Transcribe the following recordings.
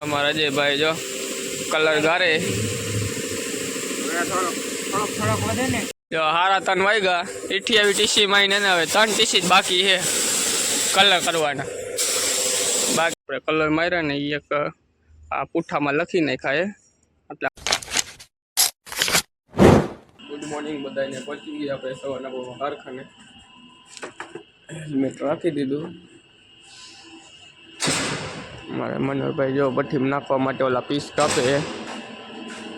हमारा जे भाई जो कलर गारे जो हारा तन वाईगा 28 टीसी महीने ने हवे 3 टीसी बाकी है कलर करवाना। बाकी कलर मार्या ने एक आ पुठा में लखी नाख्या है। गुड मॉर्निंग बधाने पहुंची गया अपने सवाना कारखाने हेलमेट राखी दीधु। मारे मनोहर भाई जो भट्टी में नाखवा माटे ओला पीस कापे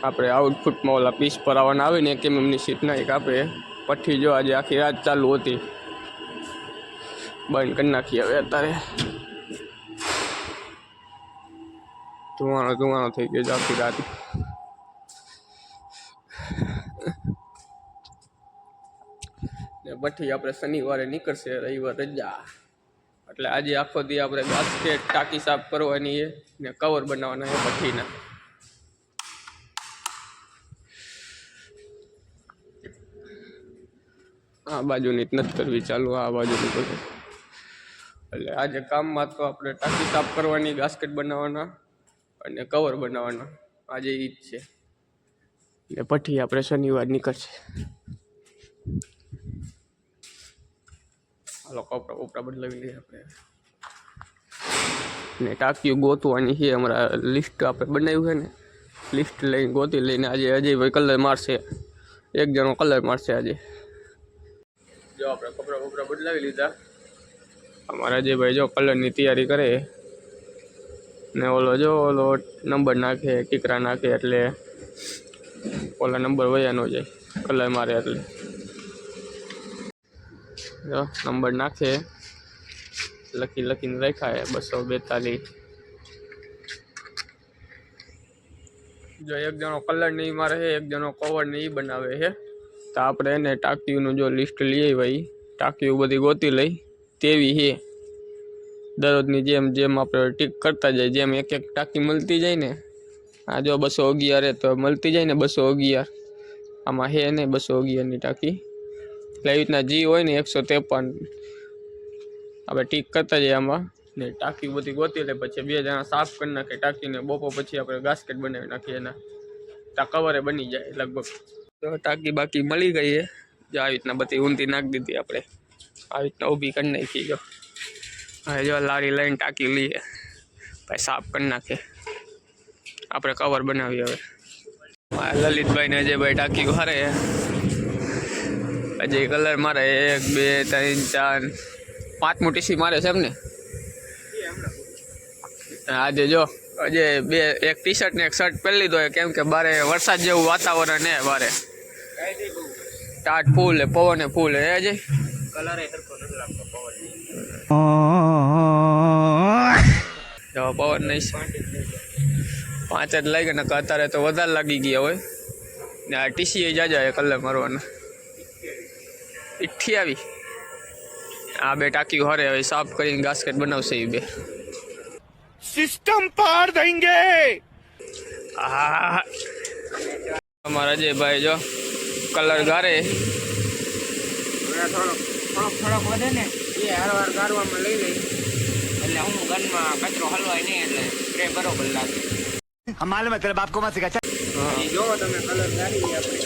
आपणे आउटफुट में ओला पीस भरावाना आवे ने केम एमनी शीट नहीं कापे। पट्टी जो आज आखी रात चालू होती बंद कर नाखी हवे अत्यारे धुआणो थई गयो आखी रात। भट्टी आपणे शनिवारे निकळशे रविवार रजा એટલે આજે આખો દી આપણે ગાસ્કેટ ટાંકી સાફ કરવાની છે ને કવર બનાવવાના છે ભઠ્ઠીના। આ બાજુની જ નથી કરવી ચાલુ આ બાજુની બધું એટલે આજે કામમાં તો આપણે ટાંકી સાફ કરવાની ગાસ્કેટ બનાવવાના અને કવર બનાવવાના આજે ઈ જ છે ને ભઠ્ઠી આપણે શનિવાર નીકળશે। कपड़ा उपड़ा बदलावी लीए अपने ने टाँकियों गोतवानी है हमारा लिस्ट आप बनाव्યું है ने लिस्ट लईने गोती लईने आज अजय भाई कलर मारशे एक जणो कलर मारशे आज जो आप कपड़ा उपड़ा बदलावी लीधा हमारा अजय भाई जो कलर की तैयारी करे ने ओलो जो ओलो नंबर नाखे टीकरा नाखे एटले ओला नंबर वया न जाए कलर मारे एटले नंबर नाखे लकी लकी रखा है 242 जो एक जनो कलर नहीं मारे है एक जनो कवर नहीं बनावे है तो आपणे ने टाँकीओ जो लिस्ट लीए भाई टाँकीओ बधी गोती लई तेवी है दररोजनी जेम जेम आपणे टीक करता जाए जेम एक एक टाँकी मळती जाए ने आ जो 211 है तो मळती जाए ने 211 आमां है ने 211 नी टाँकी रीतना जी हो 153 अब टीक करता जाए आम ने टाँकी बधी गोती ले पछी 2 जणा साफ कर नाखे टाँकी ने बपो पछी आपणे गास्केट बनावी नाखीए एना कवरे बनी जाए लगभग। तो टाँकी बाकी मळी गई है जो आ रीतना बधी ऊंधी नाख दीधी आपणे आ रीतना ऊभी कर नाखी जो हवे जो लारी लईने टाँकी लीए भाई साफ कर नाखे आपणे कवर बनावी। हवे ललित भाई ने अजय भाई टाँकी हारे अजय कलर मारे 1 2 3 4 5 मोटी सी मारे से आज जो अजय एक टी शर्ट ने एक शर्ट पहन लीधो है केम के बारे वरसाद जेवुं वातावरण है बारे टाट फूल है पवन है फूल है अजय कलर है सरखो नहीं लागतो पवन जो पवन नहीं 5 ज लागे न अत्यारे तो वधार लागी गया होय ने आ टीसी जाजा है कलर मारवाना 28 आ बे टाँकी हरे हवे साफ करीने गास्केट बनावशे ई बे सिस्टम पार देंगे। हमारा जे भाई जो कलर गारे थोड़ा વધે ને એ હરવાર ગારવામાં લઈ લઈ એટલે હું ગનમાં કચરો હલવાય નહીં એટલે સ્પ્રે બરોબર લાગે। हमारे मतलब आपको मत सिखा જો તમે કલર ગારી આપણે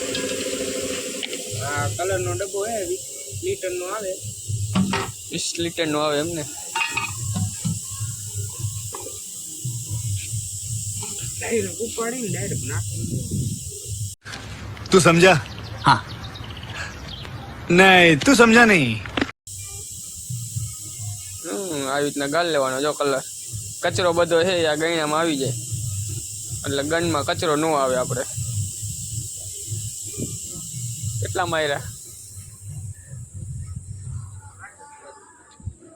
आ कलर नो डब्बो है 20 लीटर नो आवे 20 लीटर नो आवे एमने डायरेक्ट उपाड़ी डायरेक्ट ना तू समझा? हाँ नहीं तू समझा नहीं। आ रीतना गाल लेवानो जो कलर कचरो बधो है या गणियामां आवी जाए એટલે ગનમાં કચરો ન આવે આપણે કેટલા માર્યા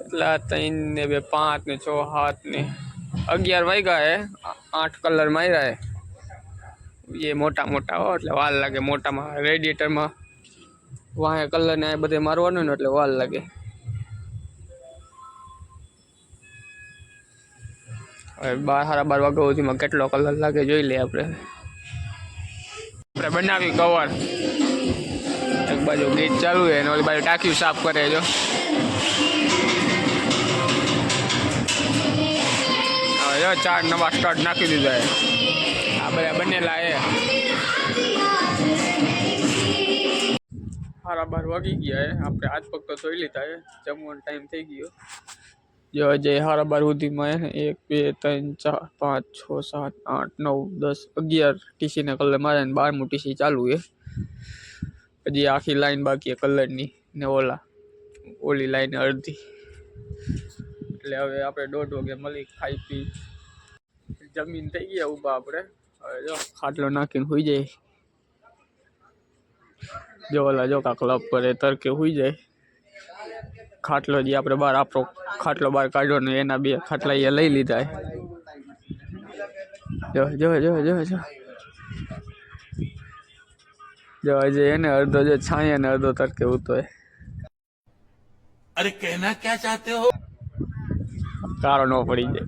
એટલા 3 ને 2 5 ને 6 7 ने 11 वाग्या है 8 कलर मार्या है ये मोटा मोटा हो એટલે વાલ લાગે મોટામાં રેડિએટરમાં વાહે કલર ને બધે મારવાનું ને એટલે વાલ લાગે। હવે 12 વાગ્યા સુધીમાં કેટલો કલર લાગે જોઈ લે આપણે बनावी कवर एक बाजू गीत चालू है ओली बाजू टाँकी साफ करे जो જો 4 નવા સ્ટાર્ટ નાખી દીધા છે આ બધા બનેલા છે 12:30 વાગી ગયા છે આપણે હાથ પગ તો ધોઈ લીધા છે જમવાનો ટાઈમ થઈ ગયો જો હજે 12:30 સુધીમાં હે ને 1 2 3 4 5 6 7 8 9 10 11 ટીસી ને કલર મારે ને 12મું ટીસી ચાલુ છે હજી આખી લાઈન બાકી કલરની ને ઓલી લાઈન અડધી એટલે હવે આપણે 1:30 વાગે મળી ખાઈ પી જમીન થઈ ગયા ઊભા આપણે હવે જો ખાટલો નાખીને સુઈ જાય જો ઓલા જો કા ક્લબ કરે તરકે સુઈ જાય ખાટલો જે આપણે બહાર આપણો ખાટલો બહાર કાઢ્યો ને એના 2 ખાટલા એ લઈ લીધા જો જો જો જો જો જો હજી એને અડધો જો છાયા ને અડધો તડકે ઉતો હે अरे कहना क्या चाहते हो કારો ન પડી જાય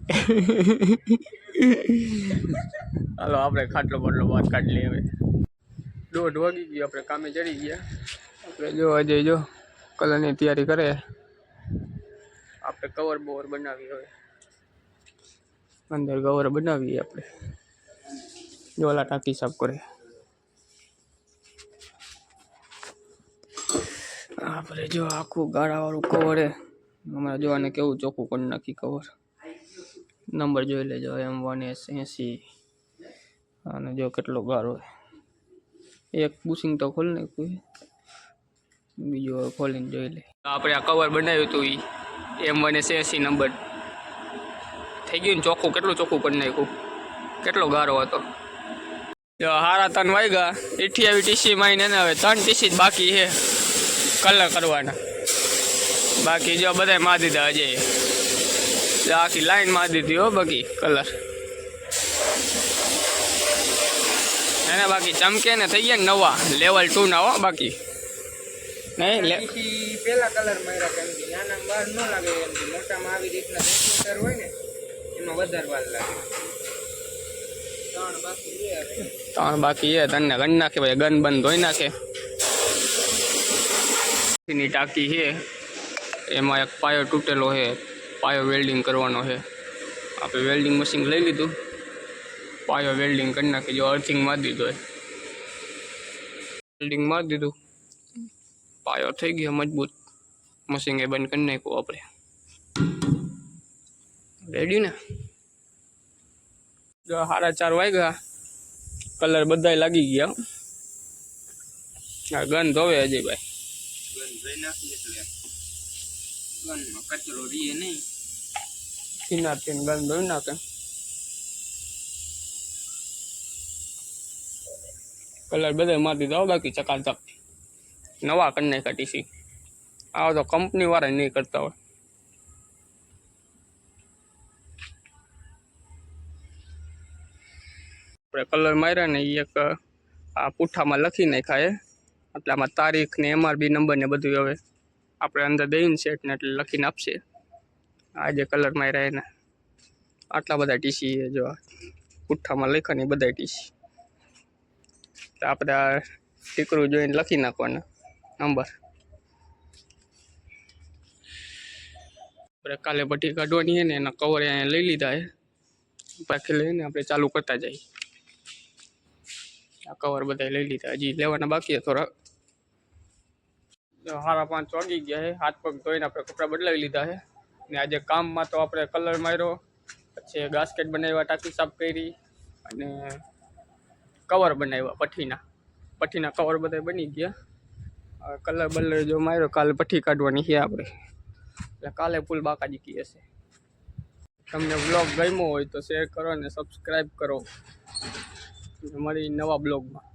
હાલો આપણે ખાટલો બાટલો બહાર કાઢી લઈએ હવે 1:30 વાગી ગયો આપણે કામે ચડી ગયા આપણે જો અજય જો કલરની તૈયારી કરે આપણે કવર બોવર બનાવી હવે અંદર કવર બનાવીએ આપણે જો ઓલા ટાંકી સાફ કરે આપણે જો આખું ગાળાવાળું કવર હે હમણાં જોવાને કેવું ચોખ્ખું કરી નાખી કવર નંબર જોઈ લેજો M1S80 અને જો કેટલો ગાળો એક બુશિંગ તો ખોલ નાખ્યું બીજું ખોલીને જોઈ લે આપણે આ કવર બનાવ્યું હતું M1S80 નંબર થઈ ગયું ને ચોખ્ખું કેટલું ચોખ્ખું કરી નાખ્યું કેટલો ગારો હતો જો 3:30 વાગ્યા 28 ટીસી માં ને હવે 3 ટીસી જ બાકી છે કલર કરવાના બાકી જો બધા માર દીધા હજે આખી લાઈન માર દીધી હો બાકી કલર એને બાકી ચમકે ને થઈ ગયા નવા લેવલ 2 ના હો બાકી નહીં પેલા કલર માર્યા કેમ કે નાના બહાર ન લાગે એમ કે મોટામાં આવી રીતના રેગ્યુલેટર હોય ને એમાં વધારે વાર લાગે 3 બાકી છે તને ગન નાખે ભાઈ ગન બંધ ધોઈ નાખે ની ટાંકી છે એમાં એક પાયો તૂટેલો છે પાયો વેલ્ડિંગ કરવાનો છે આપણે વેલ્ડિંગ મશીન લઈ લીધું પાયો વેલ્ડિંગ કરી નાખી જો અર્થિંગ મારી દીધો વેલ્ડિંગ મારી દીધું પાયો થઈ ગયો મજબૂત મશીન એ બંધ કરી નાખ્યું આપણે રેડી ને જો 4:30 વાગ્યા કલર બધાય લાગી ગયા આ ગન ધોવે અજયભાઈ ગન ધોઈ નાખી એટલે ગનમાં કચરો રીએ નહીં સીનાથી ગન ધોઈ નાખે કલર બધા મારી દીધા બાકી ચકાચક નવા કરી નાખ્યા ટીસી આ તો કંપની વાળા નહીં કરતા હોય આપણે કલર માર્યા ને એ એક આ પુઠ્ઠામાં લખી નાખાય એટલે આમાં તારીખ ને MRB નંબર ને બધું હવે આપણે અંદર દઈને સેટ ને એટલે લખીને આપશે આ જે કલર માર્યા એને આટલા બધા ટીસી જો પુઠ્ઠામાં લખ્યા ને બધા ટીસી તો આપણે આ ટીકરું જોઈને લખી નાખવાના નંબર આપણે કાલે ભઠ્ઠી કાઢવાની છે ને એના કવર અહીંયા લઈ લીધા છે પાછી લઈને આપણે ચાલુ કરતા જઈએ આ કવર બધા લઈ લીધા હજી લેવાના બાકી થોડા 5:30 વાગી ગયા છે હાથ પગ ધોઈને આપણે કપડાં બદલાવી લીધા છે ને આજે કામમાં તો આપણે કલર માર્યો પછી ગાસ્કેટ બનાવ્યા ટાંકી સાફ કરી અને કવર બનાવ્યા પઠ્ઠીના કવર બધા બની ગયા કલર બલર જો માર્યો કાલે પઠ્ઠી કાઢવાની છે આપણે એટલે કાલે ફૂલ બાકાજી કી હશે તમને બ્લોગ ગમ્યો હોય તો શેર કરો અને સબસ્ક્રાઈબ કરો મળી નવા બ્લોગમાં